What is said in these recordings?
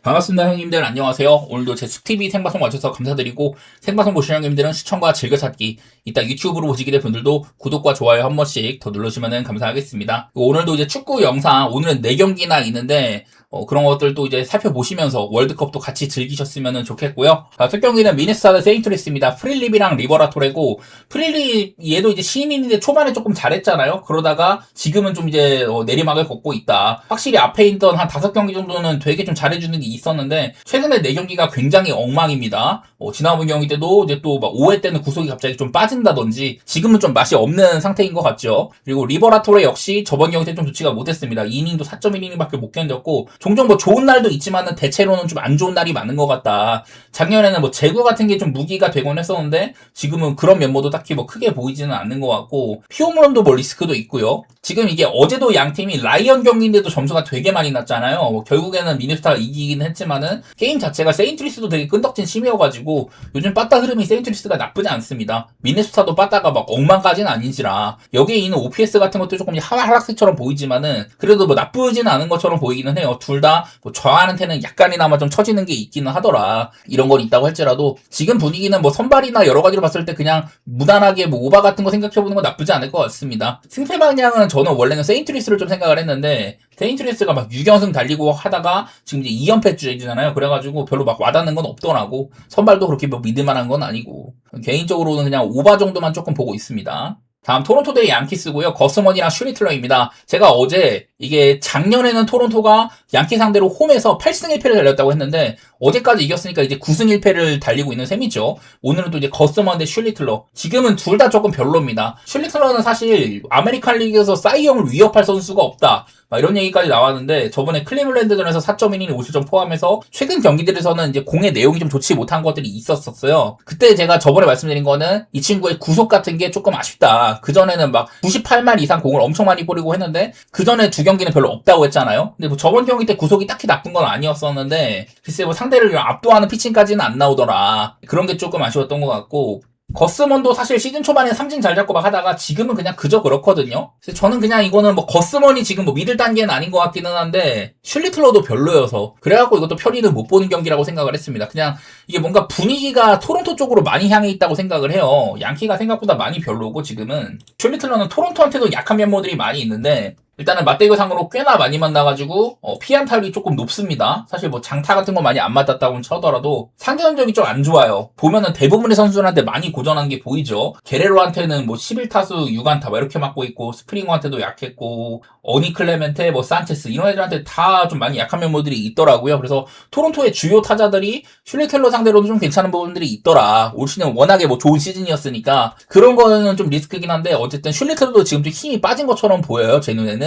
반갑습니다, 형님들. 안녕하세요. 오늘도 제 스티비 생방송 와주셔서 감사드리고, 생방송 보시는 형님들은 시청과 즐겨찾기, 이따 유튜브로 보시게 될 분들도 구독과 좋아요 한 번씩 더 눌러주시면 감사하겠습니다. 오늘도 이제 축구 영상, 오늘은 4경기나 있는데, 그런 것들도 이제 살펴보시면서 월드컵도 같이 즐기셨으면 좋겠고요. 첫 경기는 미네소타 대 세인트루이스입니다. 프릴립이랑 리버라토레고, 프릴립 얘도 이제 신인인데 초반에 조금 잘했잖아요. 그러다가 지금은 좀 이제 내리막을 걷고 있다. 확실히 앞에 있던 한 5경기 정도는 되게 좀 잘해주는 게 있었는데, 최근에 4경기가 굉장히 엉망입니다. 지난번 경기 때도 이제 또 막 5회 때는 구속이 갑자기 좀 빠진다든지, 지금은 좀 맛이 없는 상태인 것 같죠. 그리고 리버라토레 역시 저번 경기 때 좀 좋지가 못했습니다. 2이닝도 4.1이닝밖에 못 견뎠고, 종종 뭐 좋은 날도 있지만은 대체로는 좀 안 좋은 날이 많은 것 같다. 작년에는 뭐 제구 같은 게 좀 무기가 되곤 했었는데 지금은 그런 면모도 딱히 뭐 크게 보이지는 않는 것 같고 피홈런도 뭐 리스크도 있고요. 지금 이게 어제도 양 팀이 라이언 경기인데도 점수가 되게 많이 났잖아요. 뭐 결국에는 미네소타가 이기긴 했지만은 게임 자체가 세인트루이스도 되게 끈덕진 심이어가지고 요즘 빠따 흐름이 세인트루이스가 나쁘지 않습니다. 미네소타도 빠따가 막 엉망까지는 아니지라 여기에 있는 OPS 같은 것도 조금 하락세처럼 보이지만은 그래도 뭐 나쁘지는 않은 것처럼 보이기는 해요. 둘 다 뭐 저한테는 약간이나마 좀 처지는 게 있기는 하더라. 이런 건 있다고 할지라도 지금 분위기는 뭐 선발이나 여러 가지로 봤을 때 그냥 무난하게 뭐 오바 같은 거 생각해보는 건 나쁘지 않을 것 같습니다. 승패 방향은 저는 원래는 세인트루이스를 좀 생각을 했는데 세인트루이스가 막 6연승 달리고 하다가 지금 이제 2연패주잖아요. 그래가지고 별로 막 와닿는 건 없더라고. 선발도 그렇게 뭐 믿을만한 건 아니고 개인적으로는 그냥 오바 정도만 조금 보고 있습니다. 다음 토론토 대 양키스고요. 거스먼이랑 슈리틀러입니다. 제가 어제 이게 작년에는 토론토가 양키 상대로 홈에서 8승 1패를 달렸다고 했는데 어제까지 이겼으니까 이제 9승 1패를 달리고 있는 셈이죠. 오늘은 또 이제 거스먼 대 슈리틀러. 지금은 둘 다 조금 별로입니다. 슈리틀러는 사실 아메리칸 리그에서 사이영을 위협할 선수가 없다. 이런 얘기까지 나왔는데 저번에 클리블랜드전에서 4.1이닝 5실점 포함해서 최근 경기들에서는 이제 공의 내용이 좀 좋지 못한 것들이 있었어요. 그때 제가 저번에 말씀드린 거는 이 친구의 구속 같은 게 조금 아쉽다. 그전에는 막 98말 이상 공을 엄청 많이 뿌리고 했는데 그전에 2경기는 별로 없다고 했잖아요. 근데 뭐 저번 경기 때 구속이 딱히 나쁜 건 아니었었는데 글쎄 뭐 상대를 압도하는 피칭까지는 안 나오더라. 그런 게 조금 아쉬웠던 것 같고 거스먼도 사실 시즌 초반에 삼진 잘 잡고 막 하다가 지금은 그냥 그저 그렇거든요. 그래서 저는 그냥 이거는 뭐 거스먼이 지금 뭐 미들 단계는 아닌 것 같기는 한데 슐리틀러도 별로여서 그래갖고 이것도 편의는 못 보는 경기라고 생각을 했습니다. 그냥 이게 뭔가 분위기가 토론토 쪽으로 많이 향해 있다고 생각을 해요. 양키가 생각보다 많이 별로고 지금은 슐리틀러는 토론토한테도 약한 면모들이 많이 있는데 일단은 맞대결상으로 꽤나 많이 만나가지고 피안타율이 조금 높습니다. 사실 뭐 장타 같은 거 많이 안 맞았다고는 쳐더라도 상대전적이 좀 안 좋아요. 보면은 대부분의 선수들한테 많이 고전한 게 보이죠. 게레로한테는 뭐 11타수 6안타 막 이렇게 맞고 있고 스프링어한테도 약했고 어니 클레멘테 뭐 산체스 이런 애들한테 다 좀 많이 약한 면모들이 있더라고요. 그래서 토론토의 주요 타자들이 슐리텔러 상대로도 좀 괜찮은 부분들이 있더라. 올 시즌 워낙에 뭐 좋은 시즌이었으니까 그런 거는 좀 리스크긴 한데 어쨌든 슐리텔러도 지금 좀 힘이 빠진 것처럼 보여요. 제 눈에는.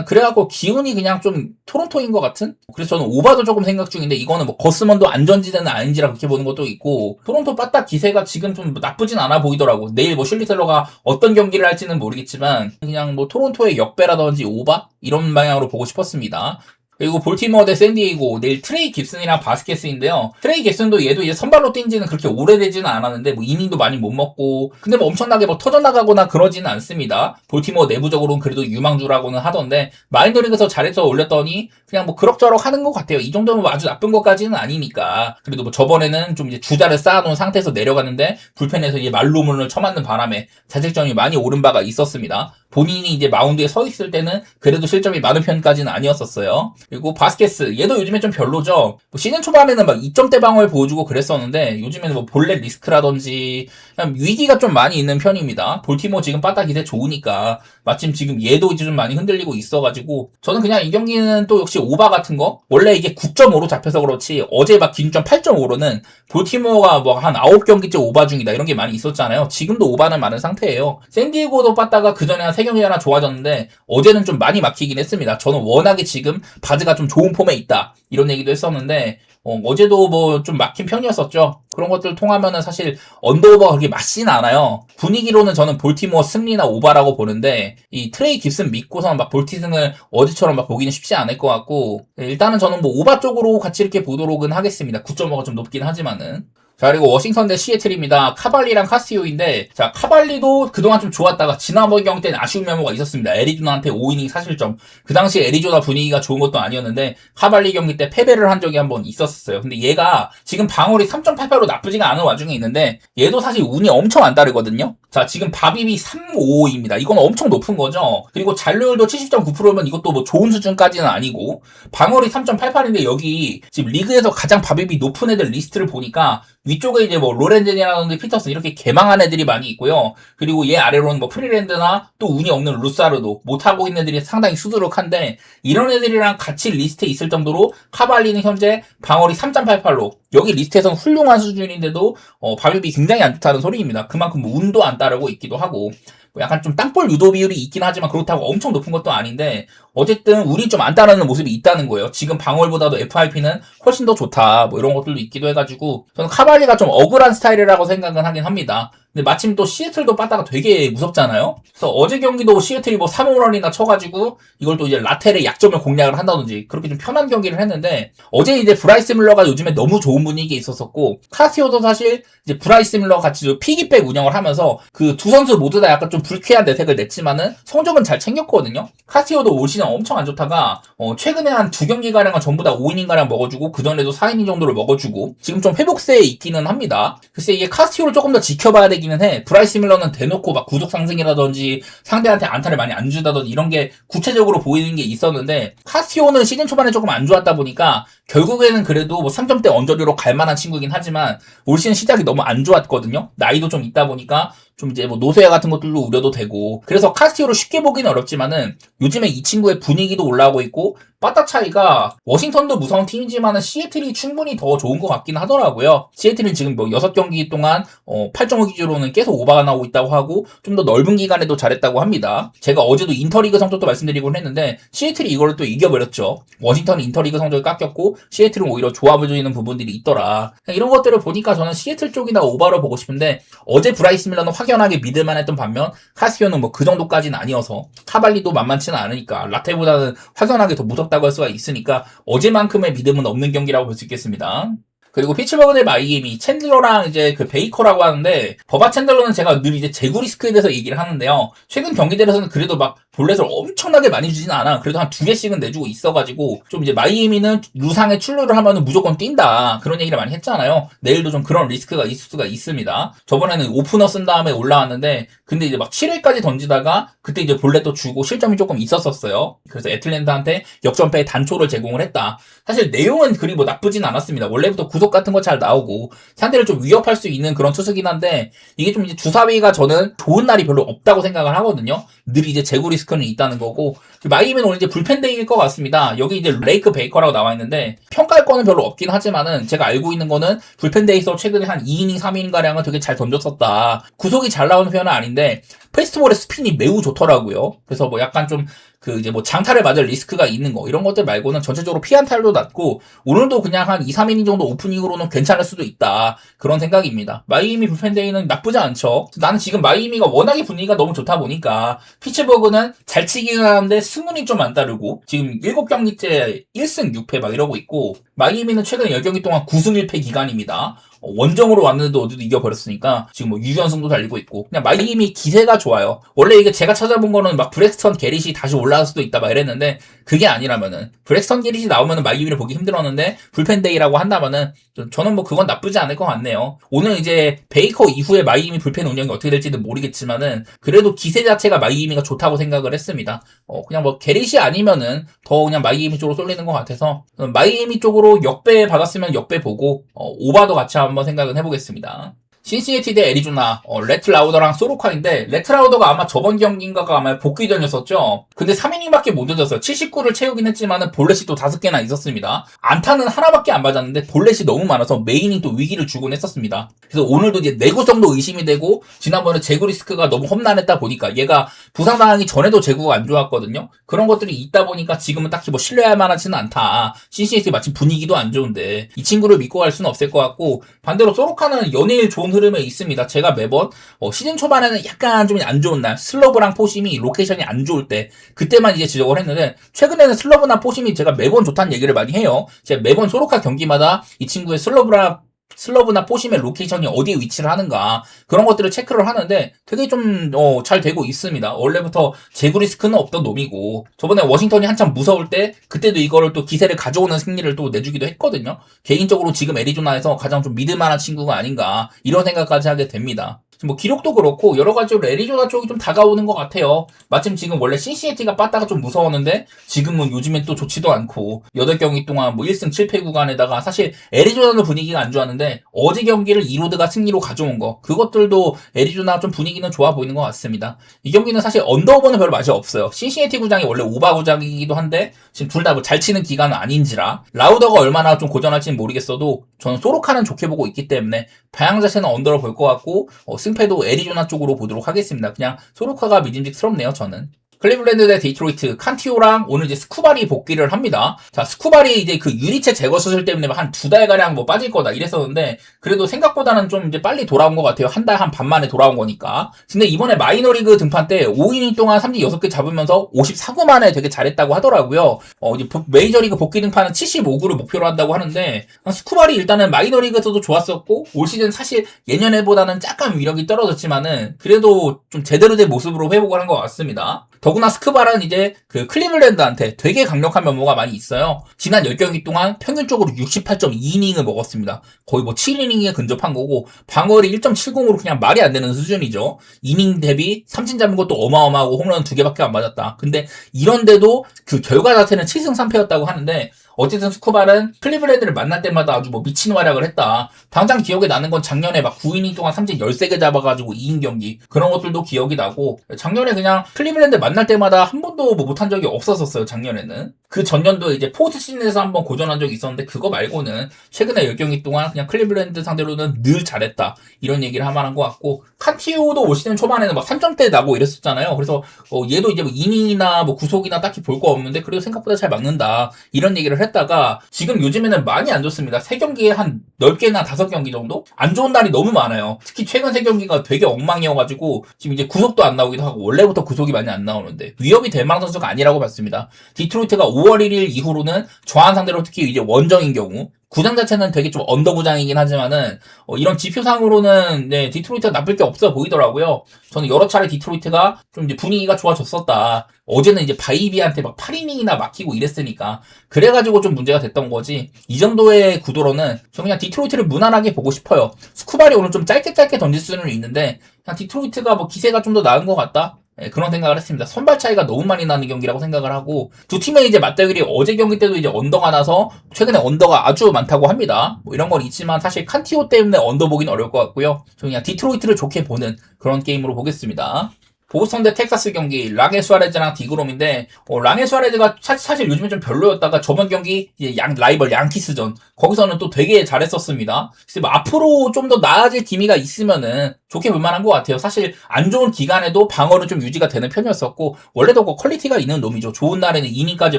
그래갖고 기운이 그냥 좀 토론토인 것 같은? 그래서 저는 오바도 조금 생각 중인데 이거는 뭐 거스먼도 안전지대는 아닌지라 그렇게 보는 것도 있고 토론토 빠딱 기세가 지금 좀 나쁘진 않아 보이더라고. 내일 뭐 슐리텔러가 어떤 경기를 할지는 모르겠지만 그냥 뭐 토론토의 역배라든지 오바? 이런 방향으로 보고 싶었습니다. 그리고 볼티모어 대 샌디에이고 내일 트레이 깁슨이랑 바스케스인데요. 트레이 깁슨도 얘도 이제 선발로 뛴 지는 그렇게 오래되지는 않았는데 뭐 이닝도 많이 못 먹고 근데 뭐 엄청나게 뭐 터져나가거나 그러지는 않습니다. 볼티모어 내부적으로는 그래도 유망주라고는 하던데 마인더리그에서 잘해서 올렸더니 그냥 뭐 그럭저럭 하는 것 같아요. 이 정도면 뭐 아주 나쁜 것까지는 아니니까. 그래도 뭐 저번에는 좀 이제 주자를 쌓아놓은 상태에서 내려갔는데 불펜에서 이제 말로문을 쳐맞는 바람에 자책점이 많이 오른 바가 있었습니다. 본인이 이제 마운드에 서 있을 때는 그래도 실점이 많은 편까지는 아니었었어요. 그리고 바스케스 얘도 요즘에 좀 별로죠. 뭐 시즌 초반에는 막 2점대 방어를 보여주고 그랬었는데 요즘에는 뭐 볼넷 리스크라든지 그냥 위기가 좀 많이 있는 편입니다. 볼티모 지금 빠따 기세 좋으니까 마침 지금 얘도 이제 좀 많이 흔들리고 있어가지고 저는 그냥 이 경기는 또 역시 오바 같은 거 원래 이게 9.5로 잡혀서 그렇지 어제 막 기준점 8.5로는 볼티모어가 뭐 한 9경기째 오바 중이다 이런 게 많이 있었잖아요. 지금도 오바는 많은 상태예요. 샌디에고도 빠따가 그전에 한 3경기 하나 좋아졌는데 어제는 좀 많이 막히긴 했습니다. 저는 워낙에 지금 바즈가 좀 좋은 폼에 있다 이런 얘기도 했었는데 어제도 뭐 좀 막힌 편이었었죠. 그런 것들 통하면은 사실 언더오버가 그렇게 맞진 않아요. 분위기로는 저는 볼티모어 승리나 오바라고 보는데 이 트레이 깁슨 믿고선 막 볼티승을 어제처럼 막 보기는 쉽지 않을 것 같고 일단은 저는 뭐 오바 쪽으로 같이 이렇게 보도록은 하겠습니다. 9.5가 좀 높긴 하지만은 자, 그리고 워싱턴 대 시애틀입니다. 카발리랑 카시오인데, 자, 카발리도 그동안 좀 좋았다가 지난번 경기 때는 아쉬운 면모가 있었습니다. 애리조나한테 5이닝 사실점. 그 당시 애리조나 분위기가 좋은 것도 아니었는데, 카발리 경기 때 패배를 한 적이 한번 있었어요. 근데 얘가 지금 방어율이 3.88로 나쁘지가 않은 와중에 있는데, 얘도 사실 운이 엄청 안 따르거든요. 자, 지금 바비비 355입니다. 이건 엄청 높은 거죠. 그리고 잔류율도 70.9%면 이것도 뭐 좋은 수준까지는 아니고, 방어율이 3.88인데 여기 지금 리그에서 가장 바비비 높은 애들 리스트를 보니까 위쪽에 이제 뭐 로렌젠이라든지 피터슨 이렇게 개망한 애들이 많이 있고요. 그리고 얘 아래로는 뭐 프리랜드나 또 운이 없는 루사르도 못하고 있는 애들이 상당히 수두룩한데 이런 애들이랑 같이 리스트에 있을 정도로 카발리는 현재 방어율이 3.88로 여기 리스트에서는 훌륭한 수준인데도 바비비 굉장히 안 좋다는 소리입니다. 그만큼 운도 안 따르고 있기도 하고 뭐 약간 좀 땅볼 유도 비율이 있긴 하지만 그렇다고 엄청 높은 것도 아닌데 어쨌든 운이 좀 안 따르는 모습이 있다는 거예요. 지금 방어율보다도 FIP는 훨씬 더 좋다 뭐 이런 것들도 있기도 해가지고 저는 카발리가 좀 억울한 스타일이라고 생각은 하긴 합니다. 근데 마침 또 시애틀도 빠따가 되게 무섭잖아요. 그래서 어제 경기도 시애틀이 뭐 3홈런이나 쳐가지고 이걸 또 이제 라텔의 약점을 공략을 한다든지 그렇게 좀 편한 경기를 했는데 어제 이제 브라이스 밀러가 요즘에 너무 좋은 분위기에 있었었고 카시오도 사실 이제 브라이스 밀러가 같이 피기백 운영을 하면서 그 두 선수 모두 다 약간 좀 불쾌한 내색을 냈지만은 성적은 잘 챙겼거든요. 카시오도 올 시즌 엄청 안 좋다가 최근에 한 2경기가량은 전부 다 5이닝가량 먹어주고 그전에도 4이닝 정도를 먹어주고 지금 좀 회복세에 있기는 합니다. 글쎄 이게 카시오를 조금 더 지켜봐야 되기는 해. 브라이스 밀러는 대놓고 막 구속 상승이라든지 상대한테 안타를 많이 안 주다든지 이런 게 구체적으로 보이는 게 있었는데 카시오는 시즌 초반에 조금 안 좋았다 보니까 결국에는 그래도 뭐 3점대 언저리로 갈 만한 친구긴 하지만 올 시즌 시작이 너무 안 좋았거든요. 나이도 좀 있다 보니까 좀 이제 뭐 노쇠 같은 것들도 우려도 되고 그래서 카스티오를 쉽게 보기는 어렵지만은 요즘에 이 친구의 분위기도 올라오고 있고 빠따 차이가 워싱턴도 무서운 팀이지만은 시애틀이 충분히 더 좋은 것 같긴 하더라고요. 시애틀은 지금 뭐 6경기 동안 8.5 기준으로는 계속 오바가 나오고 있다고 하고 좀 더 넓은 기간에도 잘했다고 합니다. 제가 어제도 인터리그 성적도 말씀드리곤 했는데 시애틀이 이걸 또 이겨버렸죠. 워싱턴은 인터리그 성적을 깎였고 시애틀은 오히려 조합을 주는 부분들이 있더라. 이런 것들을 보니까 저는 시애틀 쪽이나 오바로 보고 싶은데 어제 브라이스 밀러는 확연하게 믿을만 했던 반면 카시오는 뭐 그 정도까지는 아니어서 카발리도 만만치는 않으니까 라테보다는 확연하게 더 무섭다고 할 수가 있으니까 어제만큼의 믿음은 없는 경기라고 볼 수 있겠습니다. 그리고 피츠버그 대 마이애미 챈들러랑 이제 그 베이커라고 하는데 버바 챈들러는 제가 늘 이제 제구 리스크에 대해서 얘기를 하는데요. 최근 경기들에서는 그래도 막 볼넷을 엄청나게 많이 주진 않아. 그래도 한 2개씩은 내주고 있어가지고 좀 이제 마이애미는 루상에 출루를 하면은 무조건 뛴다 그런 얘기를 많이 했잖아요. 내일도 좀 그런 리스크가 있을 수가 있습니다. 저번에는 오프너 쓴 다음에 올라왔는데 근데 이제 막 7회까지 던지다가 그때 이제 볼넷도 주고 실점이 조금 있었었어요. 그래서 애틀랜타한테 역전패의 단초를 제공을 했다. 사실 내용은 그리 뭐 나쁘진 않았습니다. 원래부터 구속 같은 거 잘 나오고 상대를 좀 위협할 수 있는 그런 투수긴 한데 이게 좀 이제 주사위가 저는 좋은 날이 별로 없다고 생각을 하거든요. 늘 이제 제구 리스크는 있다는 거고 마이애미는 오늘 이제 불펜데이일 것 같습니다. 여기 이제 레이크 베이커라고 나와 있는데 평가할 거는 별로 없긴 하지만은 제가 알고 있는 거는 불펜데이에서 최근에 한 2이닝 3이닝 가량은 되게 잘 던졌었다. 구속이 잘 나오는 편은 아닌데 페스티벌의 스핀이 매우 좋더라고요. 그래서 뭐 약간 좀 그 이제 뭐 장타를 맞을 리스크가 있는 거 이런 것들 말고는 전체적으로 피안타율도 낮고 오늘도 그냥 한 2, 3이닝 정도 오프닝으로는 괜찮을 수도 있다. 그런 생각입니다. 마이애미 불펜데이는 나쁘지 않죠. 나는 지금 마이애미가 워낙에 분위기가 너무 좋다 보니까 피츠버그는 잘 치기는 하는데 승운이 좀 안 따르고 지금 7경기째 1승 6패 막 이러고 있고 마이애미는 최근 10경기 동안 9승 1패 기간입니다. 원정으로 왔는데도 어디도 이겨버렸으니까 지금 뭐 6연승도 달리고 있고 그냥 마이애미 기세가 좋아요. 원래 이게 제가 찾아본 거는 막 브렉스턴 게릿이 다시 올라올 수도 있다 막 이랬는데 그게 아니라면은 브렉스턴 게릿이 나오면은 마이애미를 보기 힘들었는데 불펜데이라고 한다면은 저는 뭐 그건 나쁘지 않을 것 같네요. 오늘 이제 베이커 이후에 마이애미 불펜 운영이 어떻게 될지는 모르겠지만은 그래도 기세 자체가 마이애미가 좋다고 생각을 했습니다. 그냥 뭐 게릿이 아니면은 더 그냥 마이애미 쪽으로 쏠리는 것 같아서 마이애미 쪽으로 역배 받았으면 역배 보고 오바도 같이 한번 생각은 해보겠습니다. 신시내티 대 애리조나 레트 라우더랑 소로카인데 레트 라우더가 아마 저번 경기인가가 아마 복귀전이었었죠. 근데 3이닝밖에 못 던졌어요. 79를 채우긴 했지만은 볼넷이 또 5개나 있었습니다. 안타는 하나밖에 안 맞았는데 볼넷이 너무 많아서 메인이 또 위기를 주곤 했었습니다. 그래서 오늘도 이제 내구성도 의심이 되고 지난번에 제구 리스크가 너무 험난했다 보니까 얘가 부상당하기 전에도 제구가 안 좋았거든요. 그런 것들이 있다 보니까 지금은 딱히 뭐 신뢰할 만하지는 않다. 신시내티 마침 분위기도 안 좋은데 이 친구를 믿고 갈 수는 없을 것 같고 반대로 소로카는 연일 좋은 흐름에 있습니다. 제가 매번 시즌 초반에는 약간 좀 안 좋은 날 슬러브랑 포심이 로케이션이 안 좋을 때 그때만 이제 지적을 했는데 최근에는 슬러브나 포심이 제가 매번 좋다는 얘기를 많이 해요. 제가 매번 소로카 경기마다 이 친구의 슬러브랑 슬러브나 포심의 로케이션이 어디에 위치를 하는가 그런 것들을 체크를 하는데 되게 좀 잘 되고 있습니다. 원래부터 제구 리스크는 없던 놈이고 저번에 워싱턴이 한참 무서울 때 그때도 이거를 또 기세를 가져오는 승리를 또 내주기도 했거든요. 개인적으로 지금 애리조나에서 가장 좀 믿을만한 친구가 아닌가 이런 생각까지 하게 됩니다. 뭐 기록도 그렇고 여러 가지로 애리조나 쪽이 좀 다가오는 것 같아요. 마침 지금 원래 신시내티가 빠따가 좀 무서웠는데 지금은 요즘엔 또 좋지도 않고 8경기 동안 뭐 1승 7패 구간에다가 사실 애리조나는 분위기가 안 좋았는데 어제 경기를 이로드가 승리로 가져온 거 그것들도 애리조나 좀 분위기는 좋아 보이는 것 같습니다. 이 경기는 사실 언더오버는 별 맛이 없어요. 신시내티 구장이 원래 오바 구장이기도 한데 지금 둘 다 뭐 잘 치는 기간은 아닌지라 라우더가 얼마나 좀 고전할지는 모르겠어도 저는 소로카는 좋게 보고 있기 때문에 방향 자체는 언더로 볼 것 같고 승패도 애리조나 쪽으로 보도록 하겠습니다. 그냥 소로카가 믿음직스럽네요, 저는. 클리블랜드 대 디트로이트, 칸티오랑 오늘 이제 스쿠발이 복귀를 합니다. 자, 스쿠발이 이제 그 유리체 제거 수술 때문에 한 2달가량 뭐 빠질 거다 이랬었는데, 그래도 생각보다는 좀 이제 빨리 돌아온 것 같아요. 한 달 한 반 만에 돌아온 거니까. 근데 이번에 마이너리그 등판 때 5이닝 동안 3진 6개 잡으면서 54구 만에 되게 잘했다고 하더라고요. 이제 메이저리그 복귀 등판은 75구를 목표로 한다고 하는데, 스쿠발이 일단은 마이너리그에서도 좋았었고, 올 시즌 사실 예년에보다는 약간 위력이 떨어졌지만은, 그래도 좀 제대로 된 모습으로 회복을 한 것 같습니다. 더구나 스쿠발은 이제 그 클리블랜드한테 되게 강력한 면모가 많이 있어요. 지난 10경기 동안 평균적으로 68.2이닝을 먹었습니다. 거의 뭐 7이닝에 근접한 거고 방어율이 1.70으로 그냥 말이 안 되는 수준이죠. 이닝 대비 삼진 잡은 것도 어마어마하고 홈런 2개밖에 안 맞았다. 근데 이런데도 그 결과 자체는 7승 3패였다고 하는데 어쨌든 스쿠발은 클리블랜드를 만날 때마다 아주 뭐 미친 활약을 했다. 당장 기억에 나는 건 작년에 막 9이닝 동안 삼진 13개 잡아가지고 2인 경기 그런 것들도 기억이 나고 작년에 그냥 클리블랜드 만날 때마다 한 번도 뭐 못한 적이 없었어요. 작년에는. 그 전년도에 이제 포스트 시즌에서 한번 고전한 적이 있었는데 그거 말고는 최근에 10경기 동안 그냥 클리블랜드 상대로는 늘 잘했다. 이런 얘기를 할 만한 것 같고 칸티오도 올 시즌 초반에는 막 3점대 나고 이랬었잖아요. 그래서 얘도 이제 뭐 이닝이나 뭐 구속이나 딱히 볼 거 없는데 그래도 생각보다 잘 막는다. 이런 얘기를 했다가 지금 요즘에는 많이 안 좋습니다. 3경기에 한 10개나 5경기 정도? 안 좋은 날이 너무 많아요. 특히 최근 3경기가 되게 엉망이어가지고 지금 이제 구속도 안 나오기도 하고 원래부터 구속이 많이 안 나오는데 위협이 될 만한 선수가 아니라고 봤습니다. 디트로이트가 5월 1일 이후로는 저한 상대로 특히 이제 원정인 경우 구장 자체는 되게 좀 언더 구장이긴 하지만은 이런 지표상으로는 네, 디트로이트가 나쁠 게 없어 보이더라고요. 저는 여러 차례 디트로이트가 좀 이제 분위기가 좋아졌었다. 어제는 이제 바이비한테 막 8이닝이나 막히고 이랬으니까 그래가지고 좀 문제가 됐던 거지. 이 정도의 구도로는 저 그냥 디트로이트를 무난하게 보고 싶어요. 스쿠발이 오늘 좀 짧게 던질 수는 있는데 그냥 디트로이트가 뭐 기세가 좀 더 나은 것 같다. 네, 그런 생각을 했습니다. 선발 차이가 너무 많이 나는 경기라고 생각을 하고 두 팀의 이제 맞대결이 어제 경기 때도 이제 언더가 나서 최근에 언더가 아주 많다고 합니다. 뭐 이런 건 있지만 사실 칸티오 때문에 언더 보기는 어려울 것 같고요. 저 그냥 디트로이트를 좋게 보는 그런 게임으로 보겠습니다. 보스턴 대 텍사스 경기 랑에 수아레즈랑 디그롬인데 랑에 수아레즈가 사실 요즘에 좀 별로였다가 저번 경기 이제 라이벌 양키스전 거기서는 또 되게 잘했었습니다. 그래서 뭐 앞으로 좀 더 나아질 기미가 있으면은 좋게 볼만한 것 같아요. 사실 안 좋은 기간에도 방어는 좀 유지가 되는 편이었었고 원래도 퀄리티가 있는 놈이죠. 좋은 날에는 이닝까지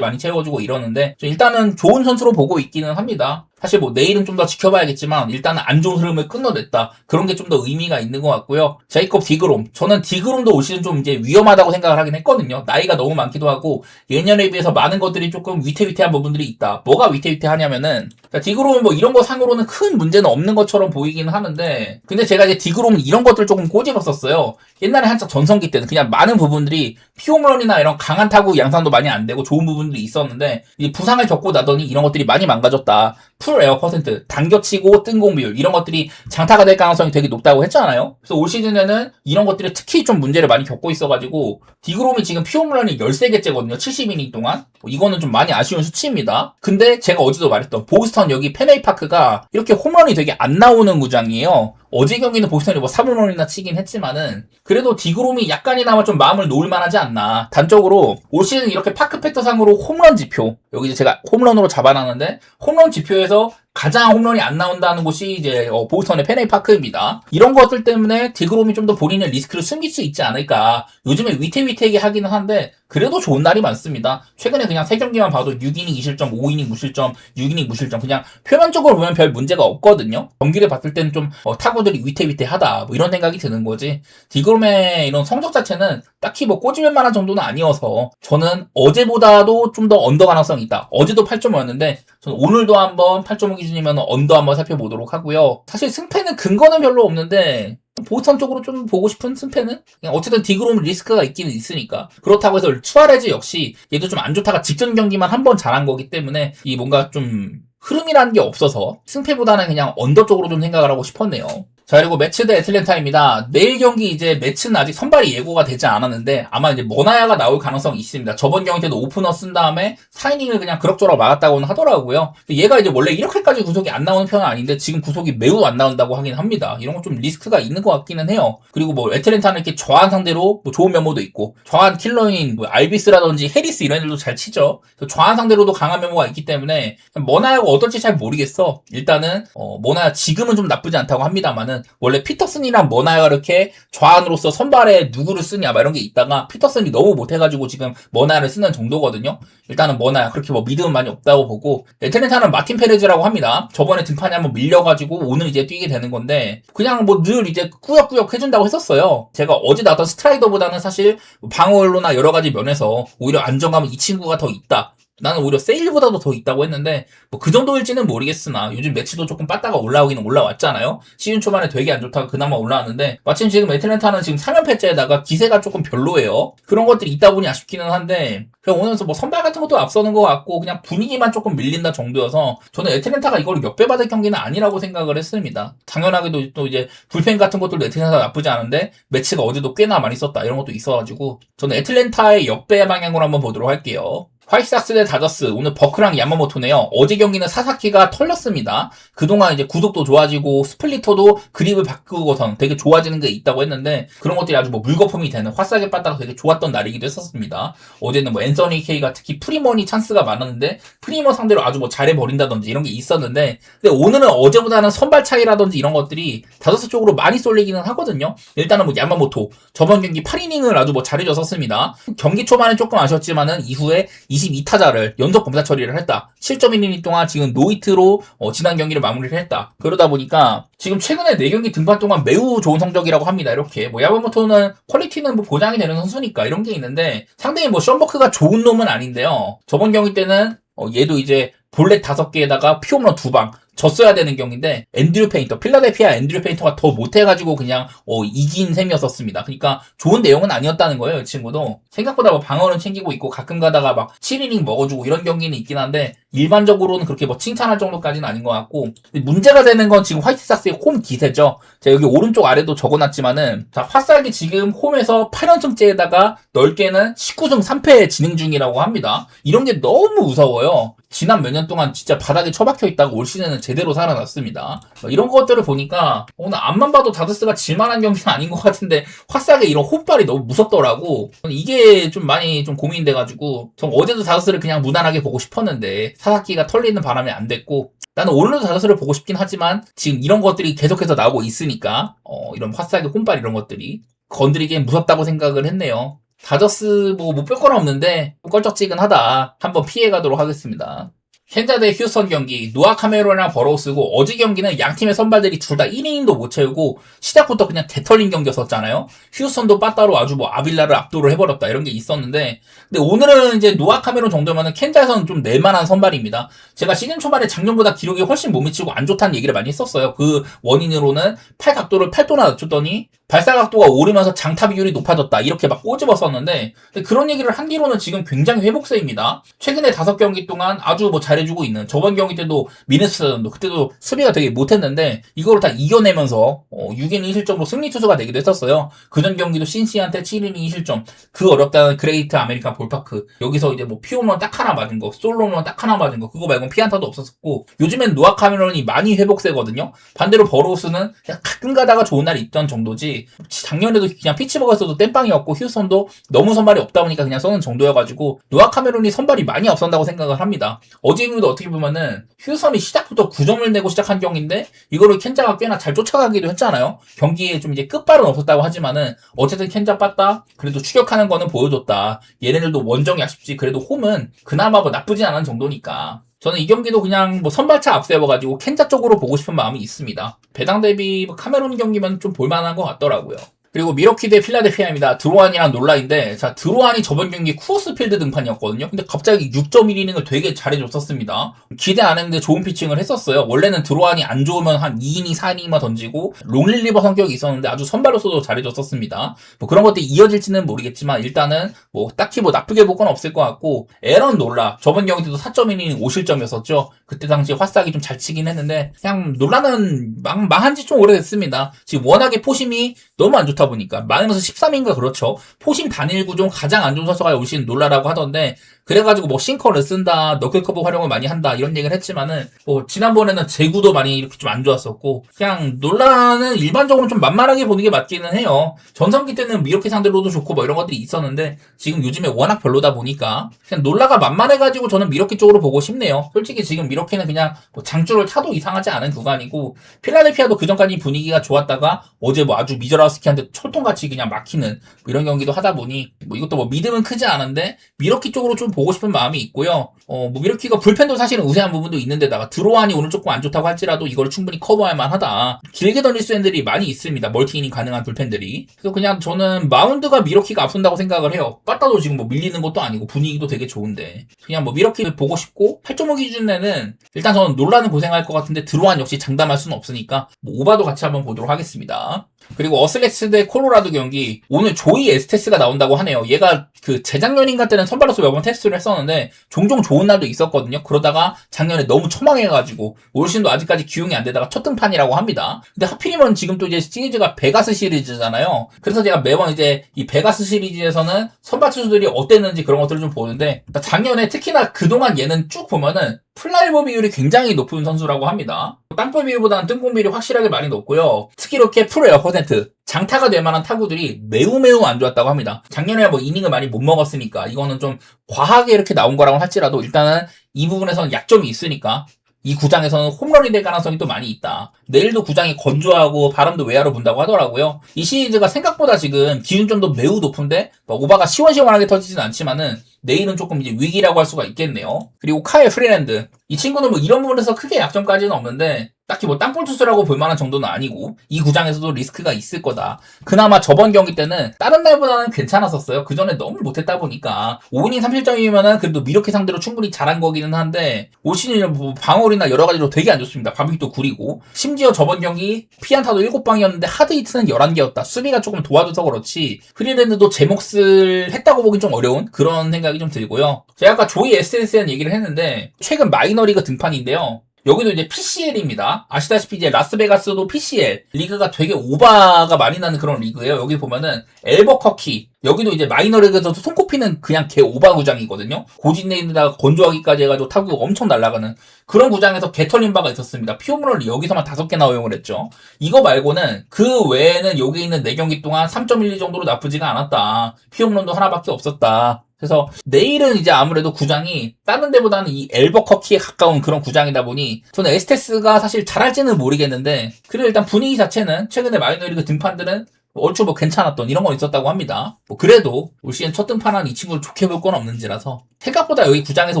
많이 채워주고 이러는데 일단은 좋은 선수로 보고 있기는 합니다. 사실 뭐 내일은 좀 더 지켜봐야겠지만 일단은 안 좋은 흐름을 끊어냈다. 그런 게 좀 더 의미가 있는 것 같고요. 제이콥 디그롬. 저는 디그롬도 올 시즌 좀 이제 위험하다고 생각을 하긴 했거든요. 나이가 너무 많기도 하고 예년에 비해서 많은 것들이 조금 위태위태한 부분들이 있다. 뭐가 위태위태하냐면은 디그롬은 뭐 이런 거 상으로는 큰 문제는 없는 것처럼 보이기는 하는데 근데 제가 이제 디그롬은 이런 것들 조금 꼬집었었어요. 옛날에 한창 전성기 때는 그냥 많은 부분들이 피홈런이나 이런 강한 타구 양상도 많이 안 되고 좋은 부분들이 있었는데 이제 부상을 겪고 나더니 이런 것들이 많이 망가졌다. 풀 에어 퍼센트, 당겨치고 뜬공 비율 이런 것들이 장타가 될 가능성이 되게 높다고 했잖아요. 그래서 올 시즌에는 이런 것들이 특히 좀 문제를 많이 겪고 있어가지고 디그롬이 지금 피홈런이 13개째거든요. 70이닝 동안. 이거는 좀 많이 아쉬운 수치입니다. 근데 제가 어제도 말했던 보스턴 여기 페네이파크가 이렇게 홈런이 되게 안 나오는 구장이에요. 어제 경기는 보스턴이 뭐 3홈런이나 치긴 했지만은 그래도 디그롬이 약간이나마 좀 마음을 놓을 만하지 않나. 단적으로 올 시즌 이렇게 파크 팩터상으로 홈런 지표 여기 이제 제가 홈런으로 잡아놨는데 홈런 지표에서 가장 홈런이 안 나온다는 곳이 이제 보스턴의 페네이파크입니다. 이런 것들 때문에 디그롬이 좀 더 본인의 리스크를 숨길 수 있지 않을까. 요즘에 위태위태하게 하기는 한데 그래도 좋은 날이 많습니다. 최근에 그냥 3경기만 봐도 6이닝 2실점, 5이닝 무실점, 6이닝 무실점 그냥 표면적으로 보면 별 문제가 없거든요. 경기를 봤을 때는 좀 타구들이 위태위태하다 뭐 이런 생각이 드는 거지. 디그롬의 이런 성적 자체는 딱히 뭐 꼬집을 만한 정도는 아니어서 저는 어제보다도 좀 더 언더 가능성이 있다. 어제도 8.5였는데 저는 오늘도 한번 8.5 기준이면 언더 한번 살펴보도록 하고요. 사실 승패는 근거는 별로 없는데 보선 쪽으로 좀 보고 싶은 승패는 그냥 어쨌든 디그롬 리스크가 있기는 있으니까. 그렇다고 해서 투아레즈 역시 얘도 좀 안 좋다가 직전 경기만 한 번 잘한 거기 때문에 이 뭔가 좀 흐름이라는 게 없어서 승패보다는 그냥 언더 쪽으로 좀 생각을 하고 싶었네요. 자, 그리고 매츠 대 애틀랜타입니다. 내일 경기 이제 매츠는 아직 선발이 예고가 되지 않았는데 아마 이제 모나야가 나올 가능성이 있습니다. 저번 경기 때도 오프너 쓴 다음에 4이닝을 그냥 그럭저럭 막았다고는 하더라고요. 얘가 이제 원래 이렇게까지 구속이 안 나오는 편은 아닌데 지금 구속이 매우 안 나온다고 하긴 합니다. 이런 건 좀 리스크가 있는 것 같기는 해요. 그리고 뭐 애틀랜타는 이렇게 저한 상대로 뭐 좋은 면모도 있고 저한 킬러인 뭐 알비스라든지 해리스 이런 애들도 잘 치죠. 저한 상대로도 강한 면모가 있기 때문에 모나야가 어떨지 잘 모르겠어. 일단은 모나야 지금은 좀 나쁘지 않다고 합니다만은 원래 피터슨이랑 머나야가 이렇게 좌안으로서 선발에 누구를 쓰냐 막 이런 게 있다가 피터슨이 너무 못해가지고 지금 머나야를 쓰는 정도거든요. 일단은 머나야 그렇게 뭐 믿음은 많이 없다고 보고 애틀랜타는 마틴 페레즈라고 합니다. 저번에 등판에 한번 밀려가지고 오늘 이제 뛰게 되는 건데 그냥 뭐 늘 이제 꾸역꾸역 해준다고 했었어요. 제가 어제 나왔던 스트라이더보다는 사실 방어율로나 여러 가지 면에서 오히려 안정감은 이 친구가 더 있다. 나는 오히려 세일보다도 더 있다고 했는데 뭐 그 정도일지는 모르겠으나 요즘 매치도 조금 빠따가 올라오기는 올라왔잖아요. 시즌 초반에 되게 안 좋다가 그나마 올라왔는데 마침 지금 애틀랜타는 지금 3연패째에다가 기세가 조금 별로예요. 그런 것들이 있다 보니 아쉽기는 한데 그냥 오늘서 뭐 선발 같은 것도 앞서는 것 같고 그냥 분위기만 조금 밀린다 정도여서 저는 애틀랜타가 이걸 역배받을 경기는 아니라고 생각을 했습니다. 당연하게도 또 이제 불펜 같은 것들도 애틀랜타 나쁘지 않은데 매치가 어제도 꽤나 많이 썼다 이런 것도 있어가지고 저는 애틀랜타의 역배 방향으로 한번 보도록 할게요. 화이트삭스 대 다저스 오늘 버크랑 야마모토네요. 어제 경기는 사사키가 털렸습니다. 그동안 이제 구속도 좋아지고 스플리터도 그립을 바꾸고선 되게 좋아지는 게 있다고 했는데 그런 것들이 아주 뭐 물거품이 되는 화싸게 빠따가 되게 좋았던 날이기도 했었습니다. 어제는 뭐 앤서니 케이가 특히 프리머니 찬스가 많았는데 프리머 상대로 아주 뭐 잘해버린다든지 이런 게 있었는데 근데 오늘은 어제보다는 선발 차이라든지 이런 것들이 다저스 쪽으로 많이 쏠리기는 하거든요. 일단은 뭐 야마모토 저번 경기 8이닝을 아주 뭐 잘해줬었습니다. 경기 초반에 조금 아쉬웠지만은 이후에 22타자를 연속 범사 처리를 했다. 7.1이닝 동안 지금 노히트로 지난 경기를 마무리를 했다. 그러다 보니까 지금 최근에 4경기 등판 동안 매우 좋은 성적이라고 합니다. 이렇게 뭐 야마모토는 퀄리티는 뭐 보장이 되는 선수니까 이런 게 있는데 상당히 뭐 션버크가 좋은 놈은 아닌데요. 저번 경기 때는 얘도 이제 볼넷 5개에다가 피홈런 2방 졌어야 되는 경기인데 앤드류 페인터 필라델피아 앤드류 페인터가 더 못해가지고 그냥 이긴 셈이었었습니다. 그러니까 좋은 내용은 아니었다는 거예요. 이 친구도 생각보다 뭐 방어는 챙기고 있고 가끔 가다가 막 7이닝 먹어주고 이런 경기는 있긴 한데 일반적으로는 그렇게 뭐 칭찬할 정도까지는 아닌 것 같고 문제가 되는 건 지금 화이트삭스의 홈 기세죠. 제가 여기 오른쪽 아래도 적어놨지만은 자 파살기 지금 홈에서 8연승째에다가 넓게는 19승 3패 진행 중이라고 합니다. 이런 게 너무 무서워요. 지난 몇 년 동안 진짜 바닥에 처박혀 있다가 올 시즌은 제대로 살아났습니다. 이런 것들을 보니까 오늘 앞만 봐도 다저스가 질만한 경기는 아닌 것 같은데 화싸게 이런 홈발이 너무 무섭더라고. 이게 좀 많이 좀 고민돼가지고 전 어제도 다저스를 그냥 무난하게 보고 싶었는데 사사키가 털리는 바람에 안 됐고 나는 오늘도 다저스를 보고 싶긴 하지만 지금 이런 것들이 계속해서 나오고 있으니까 이런 화싸게 홈발 이런 것들이 건드리기엔 무섭다고 생각을 했네요. 다저스 뭐 못 뺄 건 없는데 껄쩍지근하다. 한번 피해가도록 하겠습니다. 켄자 대 휴스턴 경기 노아 카메론이랑 버로우스고 어제 경기는 양팀의 선발들이 둘 다 1이닝도 못 채우고 시작부터 그냥 대털린 경기였었잖아요. 휴스턴도 빠따로 아주 뭐 아빌라를 압도를 해버렸다 이런 게 있었는데 근데 오늘은 이제 노아 카메론 정도면은 켄자에서는 좀 낼만한 선발입니다. 제가 시즌 초반에 작년보다 기록이 훨씬 못 미치고 안 좋다는 얘기를 많이 했었어요. 그 원인으로는 팔 각도를 8도나 낮췄더니 발사 각도가 오르면서 장타 비율이 높아졌다 이렇게 막 꼬집었었는데 그런 얘기를 한 뒤로는 지금 굉장히 회복세입니다. 최근에 5경기 동안 아주 뭐 잘해주고 있는 저번 경기 때도 미네소타전도 그때도 수비가 되게 못했는데 이거를 다 이겨내면서 6이닝 1실점으로 승리 투수가 되기도 했었어요. 그전 경기도 신시한테 7이닝 2실점 그 어렵다는 그레이트 아메리칸 볼파크 여기서 이제 뭐 피홈런 딱 하나 맞은 거 솔로홈런 딱 하나 맞은 거 그거 말고는 피안타도 없었고 요즘엔 노아 카메론이 많이 회복세거든요. 반대로 버로우스는 그냥 가끔 가다가 좋은 날이 있던 정도지 그렇지 작년에도 그냥 피츠버그에서도 땜빵이었고 휴스턴도 너무 선발이 없다 보니까 그냥 써는 정도여가지고 노아 카메론이 선발이 많이 앞선다고 생각을 합니다. 어제 경기도 어떻게 보면은 휴스턴이 시작부터 9점을 내고 시작한 경기인데 이거를 켄자가 꽤나 잘 쫓아가기도 했잖아요. 경기에 좀 이제 끝발은 없었다고 하지만은 어쨌든 켄자 빠따 그래도 추격하는 거는 보여줬다. 얘네들도 원정이 아쉽지 그래도 홈은 그나마 뭐 나쁘진 않은 정도니까 저는 이 경기도 그냥 뭐 선발차 앞세워가지고 켄자 쪽으로 보고 싶은 마음이 있습니다. 배당 대비 카메론 경기면 좀 볼만한 것 같더라고요. 그리고 미러키 대 필라델피아입니다. 드로안이랑 놀라인데 자 드로안이 저번 경기 쿠어스필드 등판이었거든요. 근데 갑자기 6.1이닝을 되게 잘해줬었습니다. 기대 안 했는데 좋은 피칭을 했었어요. 원래는 드로안이 안 좋으면 한 2이닝, 4이닝만 던지고 롱릴리버 성격이 있었는데 아주 선발로서도 잘해줬었습니다. 뭐 그런 것들이 이어질지는 모르겠지만 일단은 뭐 딱히 뭐 나쁘게 볼 건 없을 것 같고 에런 놀라 저번 경기도 4.1이닝 5실점이었었죠. 그때 당시 화싹이 좀 잘 치긴 했는데 그냥 놀라는 망한 지 좀 오래됐습니다. 지금 워낙에 포심이 너무 안 좋다 보니까 마이너스 13인가 그렇죠. 포심 단일 구종 가장 안 좋은 선수가 올 시즌 놀라라고 하던데 그래가지고 뭐 싱커를 쓴다, 너클커브 활용을 많이 한다 이런 얘기를 했지만은 뭐 지난번에는 제구도 많이 이렇게 좀 안 좋았었고 그냥 놀라는 일반적으로 좀 만만하게 보는 게 맞기는 해요. 전성기 때는 미러키 상대로도 좋고 뭐 이런 것들이 있었는데 지금 요즘에 워낙 별로다 보니까 그냥 놀라가 만만해가지고 저는 미러키 쪽으로 보고 싶네요. 솔직히 지금 미러키는 그냥 뭐 장줄을 타도 이상하지 않은 구간이고 필라델피아도 그전까지 분위기가 좋았다가 어제 뭐 아주 미저라스키한테 철통같이 그냥 막히는 뭐 이런 경기도 하다 보니 뭐 이것도 뭐 믿음은 크지 않은데 미러키 쪽으로 좀 보고 싶은 마음이 있고요. 뭐 미러키가 불펜도 사실은 우세한 부분도 있는데다가 드로안이 오늘 조금 안 좋다고 할지라도 이걸 충분히 커버할 만하다. 길게 던질 수 있는 애들이 많이 있습니다. 멀티이닝 가능한 불펜들이. 그래서 그냥 저는 마운드가 미러키가 앞선다고 생각을 해요. 빠따도 지금 뭐 밀리는 것도 아니고 분위기도 되게 좋은데 그냥 뭐 미러키를 보고 싶고 8.5 기준에는 일단 저는 놀라는 고생할 것 같은데 드로안 역시 장담할 수는 없으니까 뭐 오바도 같이 한번 보도록 하겠습니다. 그리고 어슬렉스 대 콜로라도 경기 오늘 조이 에스테스가 나온다고 하네요. 얘가 그 재작년인가 때는 선발로서 몇 번 테스트를 했었는데 종종 좋은 날도 있었거든요. 그러다가 작년에 너무 처망해가지고 올 시즌도 아직까지 기용이 안 되다가 첫 등판이라고 합니다. 근데 하필이면 지금 또 이제 시리즈가 베가스 시리즈잖아요. 그래서 제가 매번 이제 이 베가스 시리즈에서는 선발 투수들이 어땠는지 그런 것들을 좀 보는데 작년에 특히나 그동안 얘는 쭉 보면은 플라이볼 비율이 굉장히 높은 선수라고 합니다. 땅볼 비율보다는 뜬공 비율이 확실하게 많이 높고요. 특히 이렇게 프로 에어 퍼센트 장타가 될 만한 타구들이 매우 안 좋았다고 합니다. 작년에 뭐 이닝을 많이 못 먹었으니까 이거는 좀 과하게 이렇게 나온 거라고 할지라도 일단은 이 부분에서는 약점이 있으니까 이 구장에서는 홈런이 될 가능성이 또 많이 있다. 내일도 구장이 건조하고 바람도 외야로 분다고 하더라고요. 이 시리즈가 생각보다 지금 기준점도 매우 높은데 오바가 시원시원하게 터지진 않지만은 내일은 조금 이제 위기라고 할 수가 있겠네요. 그리고 카일 프리랜드 이 친구는 뭐 이런 부분에서 크게 약점까지는 없는데 딱히 뭐 땅볼 투수라고 볼 만한 정도는 아니고 이 구장에서도 리스크가 있을 거다. 그나마 저번 경기 때는 다른 날보다는 괜찮았었어요. 그 전에 너무 못했다 보니까 5이닝 3실점이면은 그래도 미러키 상대로 충분히 잘한 거기는 한데 올 시즌은 뭐 방어율이나 여러 가지로 되게 안 좋습니다. 바비도 구리고 심지어 저번 경기 피안타도 7방이었는데 하드히트는 11개였다. 수비가 조금 도와줘서 그렇지 프리랜드도 제 몫을 했다고 보긴 좀 어려운 그런 생각이 좀 들고요. 제가 아까 조이 에스테스에 대한 얘기를 했는데 최근 마이너리그 등판인데요. 여기도 이제 PCL입니다. 아시다시피 이제 라스베가스도 PCL 리그가 되게 오바가 많이 나는 그런 리그예요. 여기 보면은 엘버커키 여기도 이제 마이너리그에서도 손꼽히는 그냥 개 오바 구장이거든요. 고진네임에다가 건조하기까지 해가지고 타구가 엄청 날아가는 그런 구장에서 개털린 바가 있었습니다. 피홈런을 여기서만 5개나 허용을 했죠. 이거 말고는 그 외에는 여기 있는 4경기 동안 3.12 정도로 나쁘지가 않았다. 피홈런도 하나밖에 없었다. 그래서 내일은 이제 아무래도 구장이 다른 데보다는 이 엘버커키에 가까운 그런 구장이다 보니 저는 에스테스가 사실 잘할지는 모르겠는데 그래도 일단 분위기 자체는 최근에 마이너리그 등판들은 얼추 뭐 괜찮았던 이런 건 있었다고 합니다. 뭐 그래도 올 시즌 첫 등판한 이 친구를 좋게 볼 건 없는지라서 생각보다 여기 구장에서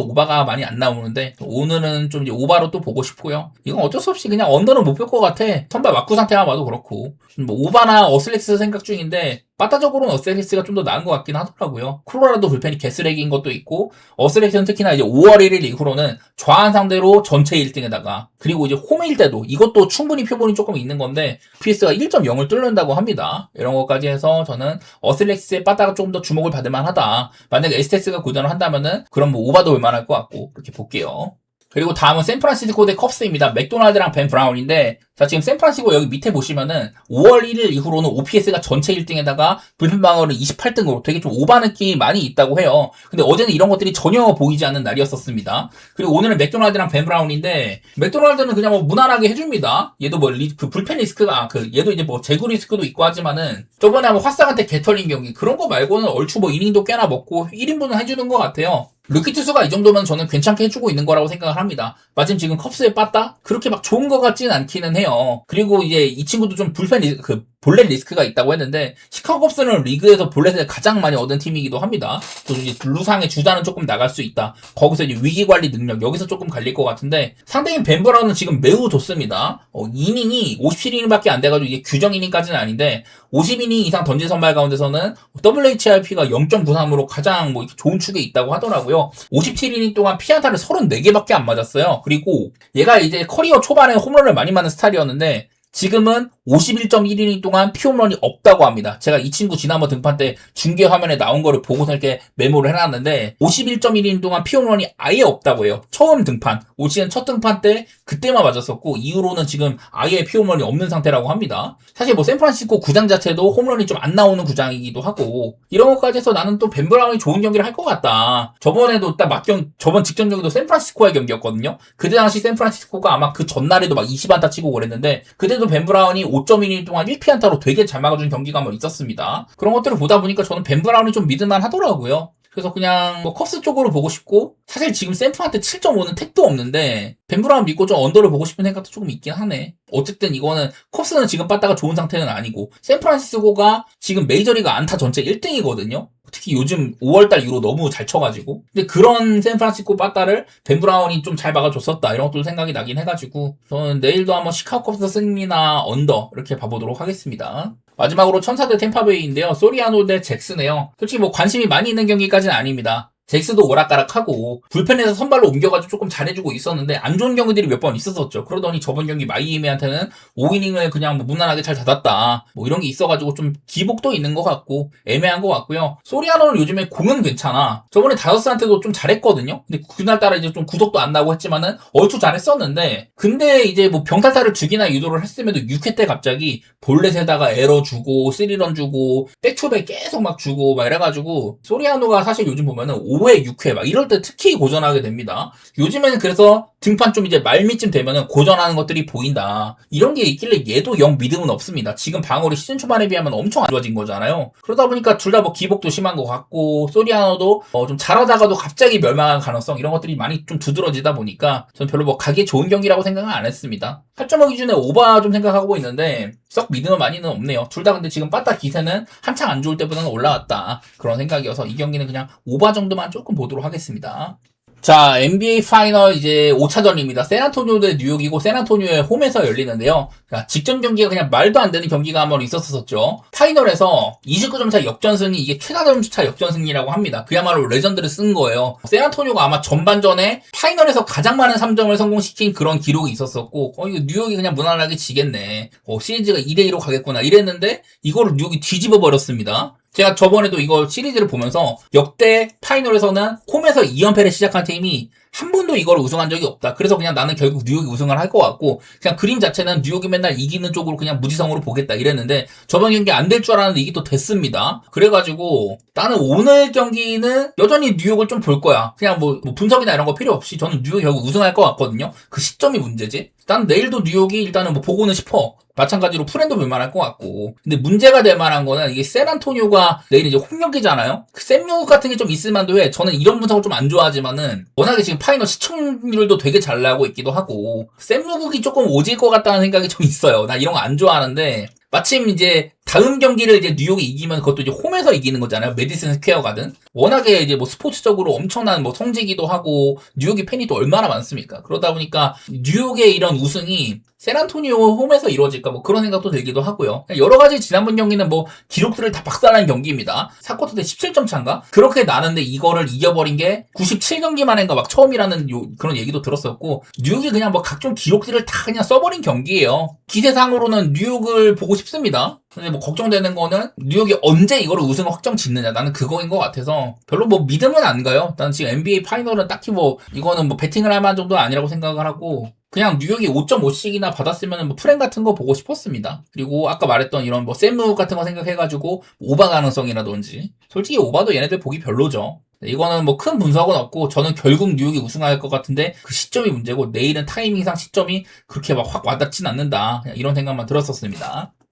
오바가 많이 안 나오는데 오늘은 좀 이제 오바로 또 보고 싶고요. 이건 어쩔 수 없이 그냥 언더는 못 볼 것 같아. 선발 막구 상태만 봐도 그렇고 뭐 오바나 어슬렉스 생각 중인데 빠따적으로는 어슬렉스가 좀 더 나은 것 같긴 하더라고요. 콜로라도 불펜이 개쓰레기인 것도 있고 어슬렉스는 특히나 이제 5월 1일 이후로는 좌한 상대로 전체 1등에다가 그리고 이제 홈일 때도 이것도 충분히 표본이 조금 있는 건데 PS가 1.0을 뚫는다고 합니다. 이런 것까지 해서 저는 어슬렉스의 빠따가 조금 더 주목을 받을 만하다. 만약에 에스테스가 고전을 한다면은 그럼 뭐 오바도 올만할 것 같고 그렇게 볼게요. 그리고 다음은 샌프란시스코 대 컵스입니다. 맥도날드랑 벤 브라운인데 자, 지금 샌프란시스코 여기 밑에 보시면은 5월 1일 이후로는 OPS가 전체 1등에다가 불펜 방어를 28등으로 되게 좀 오바 느낌이 많이 있다고 해요. 근데 어제는 이런 것들이 전혀 보이지 않는 날이었었습니다. 그리고 오늘은 맥도날드랑 벤 브라운인데 맥도날드는 그냥 뭐 무난하게 해줍니다. 얘도 뭐 그 불펜 리스크가 얘도 이제 뭐 재구 리스크도 있고 하지만은 저번에 한번 화싹한테 개털린 경기 그런 거 말고는 얼추 뭐 이닝도 꽤나 먹고 1인분은 해주는 것 같아요. 루키 투수가 이 정도면 저는 괜찮게 해주고 있는 거라고 생각을 합니다. 마침 지금 컵스에 빠따? 그렇게 막 좋은 것 같지는 않기는 해요. 그리고 이제 이 친구도 좀 볼넷 리스크가 있다고 했는데 시카고 컵스는 리그에서 볼넷을 가장 많이 얻은 팀이기도 합니다. 또 이제 루상의 주자는 조금 나갈 수 있다. 거기서 이제 위기 관리 능력 여기서 조금 갈릴 것 같은데 상대인 벤 브라운은 지금 매우 좋습니다. 이닝이 57이닝밖에 안 돼가지고 이게 규정 이닝까지는 아닌데 50이닝 이상 던진 선발 가운데서는 WHIP가 0.93으로 가장 뭐 좋은 축에 있다고 하더라고요. 57이닝 동안 피안타를 34개밖에 안 맞았어요. 그리고 얘가 이제 커리어 초반에 홈런을 많이 맞는 스타일이었는데 지금은 51.1이닝 동안 피홈런이 없다고 합니다. 제가 이 친구 지난번 등판 때 중계 화면에 나온 거를 보고서 이렇게 메모를 해놨는데 51.1이닝 동안 피홈런이 아예 없다고 해요. 처음 등판, 올 시즌 첫 등판 때 그때만 맞았었고 이후로는 지금 아예 피홈런이 없는 상태라고 합니다. 사실 뭐 샌프란시스코 구장 자체도 홈런이 좀 안 나오는 구장이기도 하고 이런 것까지 해서 나는 또 벤 브라운이 좋은 경기를 할 것 같다. 저번에도 딱 저번 직전 경기도 샌프란시스코의 경기였거든요. 그때 당시 샌프란시스코가 아마 그 전날에도 막 20안타 치고 그랬는데 그때도 벤 브라운이 5.2이닝 동안 1피안타로 되게 잘 막아준 경기가 한번 있었습니다. 그런 것들을 보다 보니까 저는 벤 브라운이 좀 믿을만 하더라고요. 그래서 그냥 뭐 컵스 쪽으로 보고 싶고 사실 지금 샌프한테 7.5는 택도 없는데 벤 브라운 믿고 좀 언더를 보고 싶은 생각도 조금 있긴 하네. 어쨌든 이거는 컵스는 지금 빠따가 좋은 상태는 아니고 샌프란시스코가 지금 메이저리그 안타 전체 1등이거든요. 특히 요즘 5월달 이후로 너무 잘 쳐가지고 근데 그런 샌프란시스코 빠따를 벤 브라운이 좀 잘 막아줬었다 이런 것도 생각이 나긴 해가지고 저는 내일도 한번 시카고 컵스 승리나 언더 이렇게 봐보도록 하겠습니다. 마지막으로 천사대 템파베이인데요. 소리아노 대 잭스네요. 솔직히 뭐 관심이 많이 있는 경기까지는 아닙니다. 잭스도 오락가락하고 불펜에서 선발로 옮겨가지고 조금 잘해주고 있었는데 안 좋은 경기들이 몇 번 있었었죠. 그러더니 저번 경기 마이애미한테는 5이닝을 그냥 뭐 무난하게 잘 닫았다. 뭐 이런 게 있어가지고 좀 기복도 있는 것 같고 애매한 것 같고요. 소리아노는 요즘에 공은 괜찮아. 저번에 다저스한테도 좀 잘했거든요. 근데 그날따라 이제 좀 구속도 안 나고 했지만은 얼추 잘했었는데 근데 이제 뭐 병탈타를 주기나 유도를 했음에도 6회 때 갑자기 볼넷에다가 에러 주고 3런 주고 백투백 계속 막 주고 막 이래가지고 소리아노가 사실 요즘 보면은 5회, 6회 막 이럴 때 특히 고전하게 됩니다. 요즘에는 그래서 등판 좀 이제 말미쯤 되면은 고전하는 것들이 보인다. 이런 게 있길래 얘도 영 믿음은 없습니다. 지금 방어력이 시즌 초반에 비하면 엄청 안 좋아진 거잖아요. 그러다 보니까 둘 다 뭐 기복도 심한 것 같고 소리아노도 좀 잘하다가도 갑자기 멸망할 가능성 이런 것들이 많이 좀 두드러지다 보니까 저는 별로 뭐 가기 좋은 경기라고 생각은 안 했습니다. 8.5 기준에 오바 좀 생각하고 있는데 썩 믿음은 많이는 없네요. 둘 다 근데 지금 빠따 기세는 한창 안 좋을 때보다는 올라왔다. 그런 생각이어서 이 경기는 그냥 오바 정도만 조금 보도록 하겠습니다. 자, NBA 파이널 이제 5차전입니다. 샌안토니오 대 뉴욕이고 샌안토니오의 홈에서 열리는데요. 자, 직전 경기가 그냥 말도 안 되는 경기가 한번 있었었죠. 파이널에서 29점 차 역전승이 이게 최다 점수차 역전승이라고 합니다. 그야말로 레전드를 쓴 거예요. 샌안토니오가 아마 전반전에 파이널에서 가장 많은 3점을 성공시킨 그런 기록이 있었었고 이거 뉴욕이 그냥 무난하게 지겠네. 시리즈가 2대2로 가겠구나 이랬는데 이거를 뉴욕이 뒤집어 버렸습니다. 제가 저번에도 이거 시리즈를 보면서 역대 파이널에서는 홈에서 2연패를 시작한 팀이 한 번도 이걸 우승한 적이 없다. 그래서 그냥 나는 결국 뉴욕이 우승을 할 것 같고 그냥 그림 자체는 뉴욕이 맨날 이기는 쪽으로 그냥 무지성으로 보겠다 이랬는데 저번 경기 안 될 줄 알았는데 이게 또 됐습니다. 그래가지고 나는 오늘 경기는 여전히 뉴욕을 좀 볼 거야. 그냥 뭐 분석이나 이런 거 필요 없이 저는 뉴욕이 결국 우승할 것 같거든요. 그 시점이 문제지. 난 내일도 뉴욕이 일단은 뭐 보고는 싶어. 마찬가지로 프렌도 볼만할 것 같고. 근데 문제가 될 만한 거는 이게 샌안토니오가 내일 이제 홈 경기잖아요. 샘 뉴국 같은 게 좀 있을 만도 해. 저는 이런 분석을 좀 안 좋아하지만은 워낙에 지금 파이널 시청률도 되게 잘 나오고 있기도 하고 샘 뉴국이 조금 오질 것 같다는 생각이 좀 있어요. 나 이런 거 안 좋아하는데 마침 이제 다음 경기를 이제 뉴욕이 이기면 그것도 이제 홈에서 이기는 거잖아요. 메디슨 스퀘어 가든. 워낙에 이제 뭐 스포츠적으로 엄청난 뭐 성지기도 하고 뉴욕이 팬이 또 얼마나 많습니까? 그러다 보니까 뉴욕의 이런 우승이 샌안토니오 홈에서 이루어질까 뭐 그런 생각도 들기도 하고요. 여러 가지 지난번 경기는 뭐 기록들을 다 박살난 경기입니다. 4쿼터 때 17점 차인가? 그렇게 나는데 이거를 이겨버린 게 97경기 만인가 막 처음이라는 그런 얘기도 들었었고 뉴욕이 그냥 뭐 각종 기록들을 다 그냥 써버린 경기예요. 기세상으로는 뉴욕을 보고 싶습니다. 근데 뭐 걱정되는 거는 뉴욕이 언제 이거를 우승을 확정 짓느냐 나는 그거인 것 같아서 별로 뭐 믿음은 안 가요. 나는 지금 NBA 파이널은 딱히 뭐 이거는 뭐 배팅을 할 만한 정도는 아니라고 생각을 하고 그냥 뉴욕이 5.5씩이나 받았으면 뭐 프랭 같은 거 보고 싶었습니다. 그리고 아까 말했던 이런 뭐 샘무 같은 거 생각해가지고 오바 가능성이라든지 솔직히 오바도 얘네들 보기 별로죠. 이거는 뭐 큰 분석은 없고 저는 결국 뉴욕이 우승할 것 같은데 그 시점이 문제고 내일은 타이밍상 시점이 그렇게 막 확 와닿진 않는다. 그냥 이런 생각만 들었었습니다.